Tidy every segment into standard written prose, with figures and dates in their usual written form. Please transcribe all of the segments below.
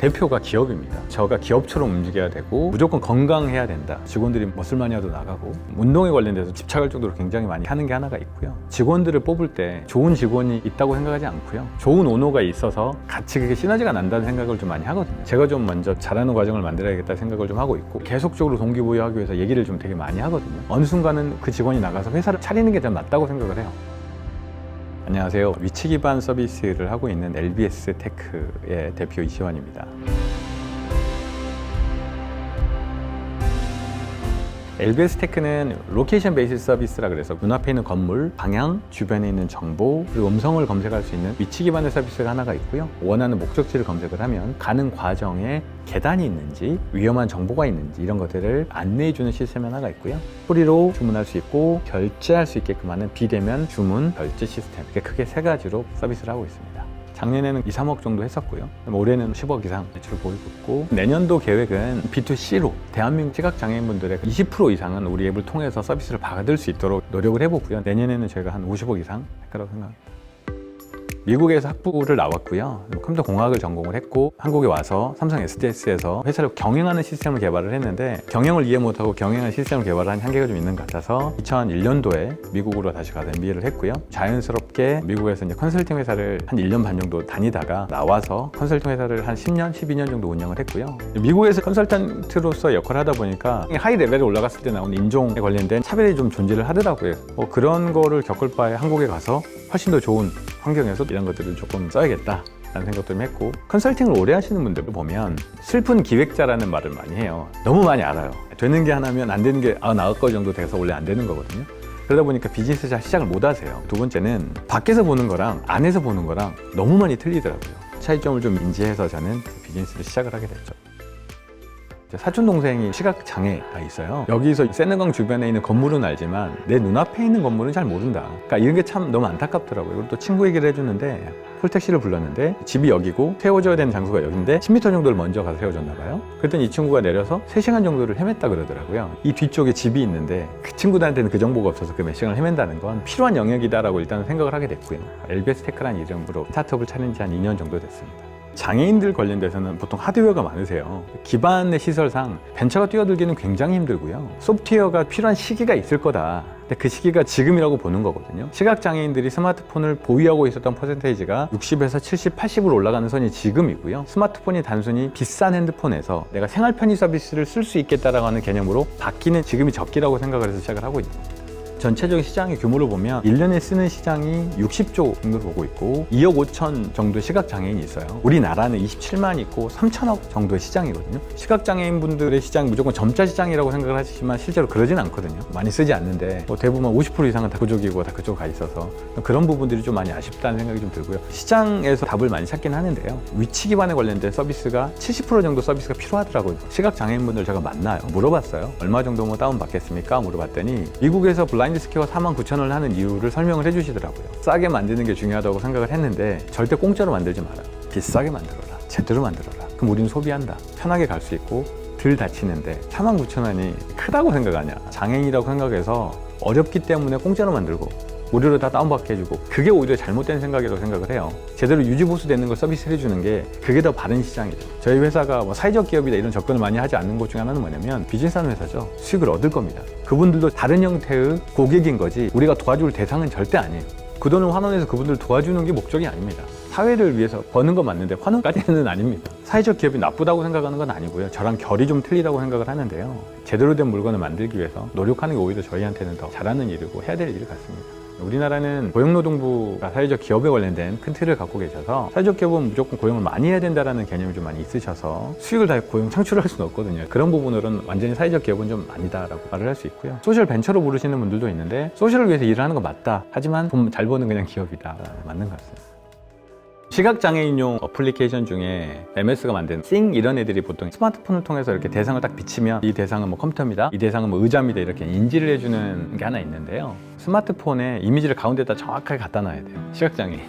대표가 기업입니다. 저가 기업처럼 움직여야 되고 무조건 건강해야 된다. 직원들이 머슬마니아도 나가고 운동에 관련돼서 집착할 정도로 굉장히 많이 하는 게 하나가 있고요. 직원들을 뽑을 때 좋은 직원이 있다고 생각하지 않고요. 좋은 오너가 있어서 같이 그게 시너지가 난다는 생각을 좀 많이 하거든요. 제가 좀 먼저 잘하는 과정을 만들어야겠다 생각을 좀 하고 있고 계속적으로 동기부여하기 위해서 얘기를 좀 되게 많이 하거든요. 어느 순간은 그 직원이 나가서 회사를 차리는 게 더 맞다고 생각을 해요. 안녕하세요. 위치 기반 서비스를 하고 있는 LBS 테크의 대표 이시환입니다. LBS 테크는 로케이션 베이스 서비스라 그래서 눈앞에 있는 건물, 방향, 주변에 있는 정보, 그리고 음성을 검색할 수 있는 위치 기반의 서비스가 하나가 있고요. 원하는 목적지를 검색을 하면 가는 과정에 계단이 있는지, 위험한 정보가 있는지 이런 것들을 안내해주는 시스템이 하나가 있고요. 소리로 주문할 수 있고 결제할 수 있게끔 하는 비대면 주문 결제 시스템, 이렇게 크게 세 가지로 서비스를 하고 있습니다. 작년에는 2, 3억 정도 했었고요. 올해는 10억 이상 매출을 보이고 있고, 내년도 계획은 B2C로 대한민국 시각장애인분들의 20% 이상은 우리 앱을 통해서 서비스를 받을 수 있도록 노력을 해보고요. 내년에는 저희가 한 50억 이상 할 거라고 생각합니다. 미국에서 학부를 나왔고요. 컴퓨터 공학을 전공을 했고 한국에 와서 삼성 SDS에서 회사를 경영하는 시스템을 개발을 했는데 경영을 이해 못하고 경영하는 시스템을 개발한 한계가 좀 있는 것 같아서 2001년도에 미국으로 다시 가서 MBA를 했고요. 자연스럽게 미국에서 이제 컨설팅 회사를 한 1년 반 정도 다니다가 나와서 컨설팅 회사를 한 10년, 12년 정도 운영을 했고요. 미국에서 컨설턴트로서 역할을 하다 보니까 하이 레벨에 올라갔을 때 나오는 인종에 관련된 차별이 좀 존재를 하더라고요. 그런 거를 겪을 바에 한국에 가서 훨씬 더 좋은 환경에서 이런 것들을 조금 써야겠다 라는 생각도 좀 했고, 컨설팅을 오래 하시는 분들을 보면 슬픈 기획자라는 말을 많이 해요. 너무 많이 알아요. 되는 게 하나면 안 되는 게 90거 정도 돼서 원래 안 되는 거거든요. 그러다 보니까 비즈니스 잘 시작을 못 하세요. 두 번째는 밖에서 보는 거랑 안에서 보는 거랑 너무 많이 틀리더라고요. 차이점을 좀 인지해서 저는 비즈니스를 시작을 하게 됐죠. 사촌 동생이 시각장애가 있어요. 여기서 세느강 주변에 있는 건물은 알지만 내 눈앞에 있는 건물은 잘 모른다. 그러니까 이런 게 참 너무 안타깝더라고요. 그리고 또 친구 얘기를 해주는데 콜택시를 불렀는데 집이 여기고 세워줘야 되는 장소가 여기인데 10m 정도를 먼저 가서 세워줬나 봐요. 그랬더니 이 친구가 내려서 3시간 정도를 헤맸다 그러더라고요. 이 뒤쪽에 집이 있는데 그 친구들한테는 그 정보가 없어서 그 몇 시간을 헤맨다는 건 필요한 영역이다라고 일단은 생각을 하게 됐고요. LBS 테크라는 이름으로 스타트업을 차린 지 한 2년 정도 됐습니다. 장애인들 관련돼서는 보통 하드웨어가 많으세요. 기반의 시설상 벤처가 뛰어들기는 굉장히 힘들고요. 소프트웨어가 필요한 시기가 있을 거다. 근데 그 시기가 지금이라고 보는 거거든요. 시각장애인들이 스마트폰을 보유하고 있었던 퍼센테이지가 60에서 70, 80으로 올라가는 선이 지금이고요. 스마트폰이 단순히 비싼 핸드폰에서 내가 생활 편의 서비스를 쓸 수 있겠다라고 하는 개념으로 바뀌는 지금이 적기라고 생각을 해서 시작을 하고 있습니다. 전체적인 시장의 규모를 보면 1년에 쓰는 시장이 60조 정도를 보고 있고 2억 5천 정도 시각장애인이 있어요. 우리나라는 27만 있고 3천억 정도의 시장이거든요. 시각장애인분들의 시장이 무조건 점자 시장이라고 생각을 하시지만 실제로 그러진 않거든요. 많이 쓰지 않는데 대부분 50% 이상은 다 그쪽이고 다 그쪽 가 있어서 그런 부분들이 좀 많이 아쉽다는 생각이 좀 들고요. 시장에서 답을 많이 찾긴 하는데요. 위치 기반에 관련된 서비스가 70% 정도 서비스가 필요하더라고요. 시각장애인분들 제가 만나요. 물어봤어요. 얼마 정도 다운받겠습니까? 물어봤더니 미국에서 블라인드 스퀘어 49,000원을 하는 이유를 설명을 해주시더라고요. 싸게 만드는 게 중요하다고 생각을 했는데 절대 공짜로 만들지 마라. 비싸게 만들어라. 제대로 만들어라. 그럼 우리는 소비한다. 편하게 갈 수 있고 덜 다치는데 49,000원이 크다고 생각하냐. 장애인이라고 생각해서 어렵기 때문에 공짜로 만들고 무료로 다 다운받게 해주고 그게 오히려 잘못된 생각이라고 생각을 해요. 제대로 유지보수 되는 걸 서비스를 해주는 게 그게 더 바른 시장이죠. 저희 회사가 사회적 기업이다 이런 접근을 많이 하지 않는 것 중에 하나는 뭐냐면 비즈니스하는 회사죠. 수익을 얻을 겁니다. 그분들도 다른 형태의 고객인 거지 우리가 도와줄 대상은 절대 아니에요. 그 돈을 환원해서 그분들을 도와주는 게 목적이 아닙니다. 사회를 위해서 버는 건 맞는데 환원까지는 아닙니다. 사회적 기업이 나쁘다고 생각하는 건 아니고요. 저랑 결이 좀 틀리다고 생각을 하는데요. 제대로 된 물건을 만들기 위해서 노력하는 게 오히려 저희한테는 더 잘하는 일이고 해야 될 일 같습니다. 우리나라는 고용노동부가 사회적 기업에 관련된 큰 틀을 갖고 계셔서 사회적 기업은 무조건 고용을 많이 해야 된다는 개념이 좀 많이 있으셔서 수익을 다 고용 창출할 수는 없거든요. 그런 부분으로는 완전히 사회적 기업은 좀 아니다라고 말을 할 수 있고요. 소셜 벤처로 부르시는 분들도 있는데 소셜을 위해서 일을 하는 거 맞다. 하지만 돈 잘 버는 그냥 기업이다. 맞는 것 같습니다. 시각장애인용 어플리케이션 중에 MS가 만든 싱 이런 애들이 보통 스마트폰을 통해서 이렇게 대상을 딱 비치면 이 대상은 컴퓨터입니다. 이 대상은 의자입니다. 이렇게 인지를 해주는 게 하나 있는데요. 스마트폰에 이미지를 가운데다 정확하게 갖다 놔야 돼요. 시각장애인이.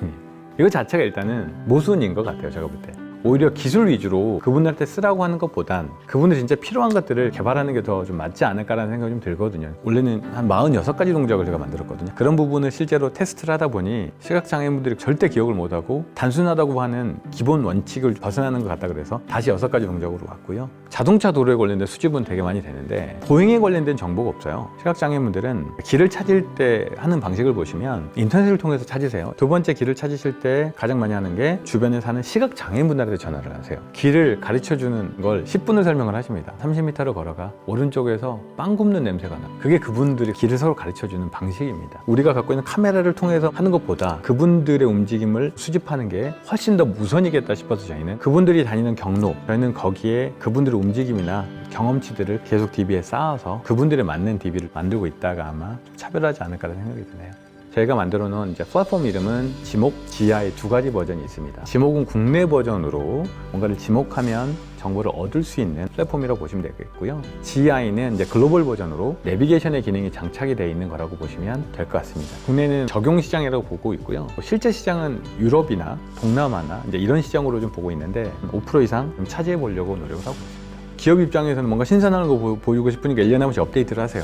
이거 자체가 일단은 모순인 것 같아요. 제가 볼 때. 오히려 기술 위주로 그분들한테 쓰라고 하는 것보단 그분들 진짜 필요한 것들을 개발하는 게 더 좀 맞지 않을까라는 생각이 좀 들거든요. 원래는 한 46가지 동작을 제가 만들었거든요. 그런 부분을 실제로 테스트를 하다 보니 시각장애인분들이 절대 기억을 못하고 단순하다고 하는 기본 원칙을 벗어나는 것 같다 그래서 다시 6가지 동작으로 왔고요. 자동차 도로에 관련된 수집은 되게 많이 되는데 보행에 관련된 정보가 없어요. 시각장애인분들은 길을 찾을 때 하는 방식을 보시면 인터넷을 통해서 찾으세요. 두 번째, 길을 찾으실 때 가장 많이 하는 게 주변에 사는 시각장애인분들한테 전화를 하세요. 길을 가르쳐주는 걸 10분을 설명을 하십니다. 30m를 걸어가 오른쪽에서 빵 굽는 냄새가 나. 그게 그분들이 길을 서로 가르쳐주는 방식입니다. 우리가 갖고 있는 카메라를 통해서 하는 것보다 그분들의 움직임을 수집하는 게 훨씬 더 우선이겠다 싶어서 저희는 그분들이 다니는 경로, 저희는 거기에 그분들의 움직임이나 경험치들을 계속 DB에 쌓아서 그분들에 맞는 DB를 만들고 있다가 아마 차별하지 않을까라는 생각이 드네요. 저희가 만들어 놓은 이제 플랫폼 이름은 지목, 지하의 2가지 버전이 있습니다. 지목은 국내 버전으로 뭔가를 지목하면 정보를 얻을 수 있는 플랫폼이라고 보시면 되겠고요. GI는 이제 글로벌 버전으로 내비게이션의 기능이 장착이 되어 있는 거라고 보시면 될 것 같습니다. 국내는 적용 시장이라고 보고 있고요. 실제 시장은 유럽이나 동남아나 이제 이런 시장으로 좀 보고 있는데 5% 이상 좀 차지해 보려고 노력을 하고 있습니다. 기업 입장에서는 뭔가 신선한 거 보이고 싶으니까 1년에 한 번씩 업데이트를 하세요.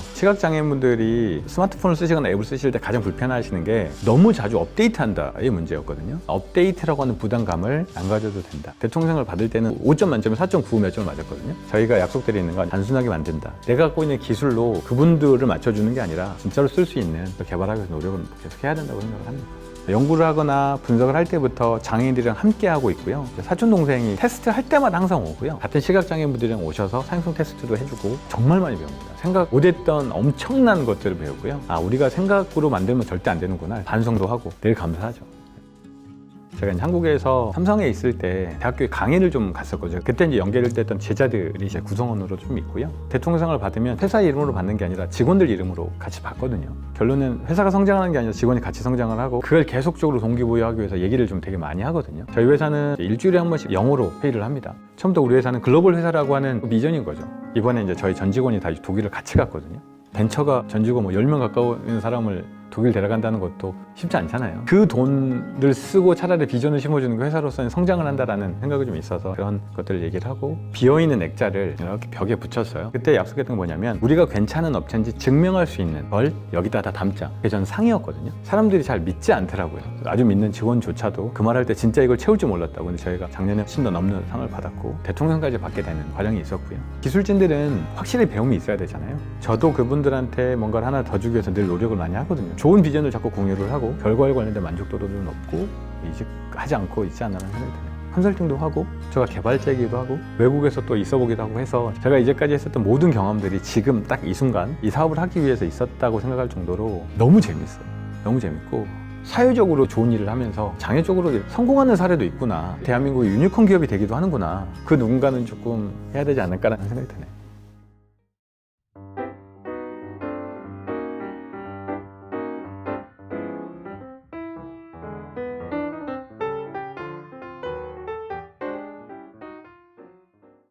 시각장애인분들이 스마트폰을 쓰시거나 앱을 쓰실 때 가장 불편하시는 게 너무 자주 업데이트한다의 문제였거든요. 업데이트라고 하는 부담감을 안 가져도 된다. 대통령을 받을 때는 5점 만점에 4.9 몇 점을 맞았거든요. 저희가 약속드리는 건 단순하게 만든다. 내가 갖고 있는 기술로 그분들을 맞춰주는 게 아니라 진짜로 쓸 수 있는 걸 개발하기 위해서 노력을 계속 해야 된다고 생각을 합니다. 연구를 하거나 분석을 할 때부터 장애인들이랑 함께 하고 있고요. 사촌 동생이 테스트 할 때마다 항상 오고요. 같은 시각장애인분들이랑 오셔서 사용성 테스트도 해주고 정말 많이 배웁니다. 생각 못했던 엄청난 것들을 배우고요. 아, 우리가 생각으로 만들면 절대 안 되는구나. 반성도 하고 늘 감사하죠. 제가 이제 한국에서 삼성에 있을 때 대학교에 강의를 좀 갔었거든요. 그때 이제 연결됐던 제자들이 제 구성원으로 좀 있고요. 대통령상을 받으면 회사 이름으로 받는 게 아니라 직원들 이름으로 같이 받거든요. 결론은 회사가 성장하는 게 아니라 직원이 같이 성장을 하고 그걸 계속적으로 동기부여하기 위해서 얘기를 좀 되게 많이 하거든요. 저희 회사는 일주일에 한 번씩 영어로 회의를 합니다. 처음부터 우리 회사는 글로벌 회사라고 하는 미전인 거죠. 이번에 이제 저희 전 직원이 다 독일을 같이 갔거든요. 벤처가 전 직원 10명 가까운 사람을 독일 데려간다는 것도 쉽지 않잖아요. 그 돈을 쓰고 차라리 비전을 심어주는 게 회사로서는 성장을 한다라는 생각이 좀 있어서 그런 것들을 얘기를 하고 비어있는 액자를 이렇게 벽에 붙였어요. 그때 약속했던 건 뭐냐면 우리가 괜찮은 업체인지 증명할 수 있는 걸 여기다 다 담자. 그게 전 상이었거든요. 사람들이 잘 믿지 않더라고요. 아주 믿는 직원조차도 그 말할 때 진짜 이걸 채울 줄 몰랐다고. 근데 저희가 작년에 훨씬 더 넘는 상을 받았고 대통령까지 받게 되는 과정이 있었고요. 기술진들은 확실히 배움이 있어야 되잖아요. 저도 그분들한테 뭔가를 하나 더 주기 위해서 늘 노력을 많이 하거든요. 좋은 비전을 자꾸 공유를 하고 결과에 관련된 만족도도 좀 높고 이직하지 않고 있지 않나 생각이 드네요. 컨설팅도 하고 제가 개발자이기도 하고 외국에서 또 있어 보기도 하고 해서 제가 이제까지 했었던 모든 경험들이 지금 딱 이 순간 이 사업을 하기 위해서 있었다고 생각할 정도로 너무 재밌어요. 너무 재밌고 사회적으로 좋은 일을 하면서 장애적으로 성공하는 사례도 있구나. 대한민국이 유니콘 기업이 되기도 하는구나. 그 누군가는 조금 해야 되지 않을까라는 생각이 드네요.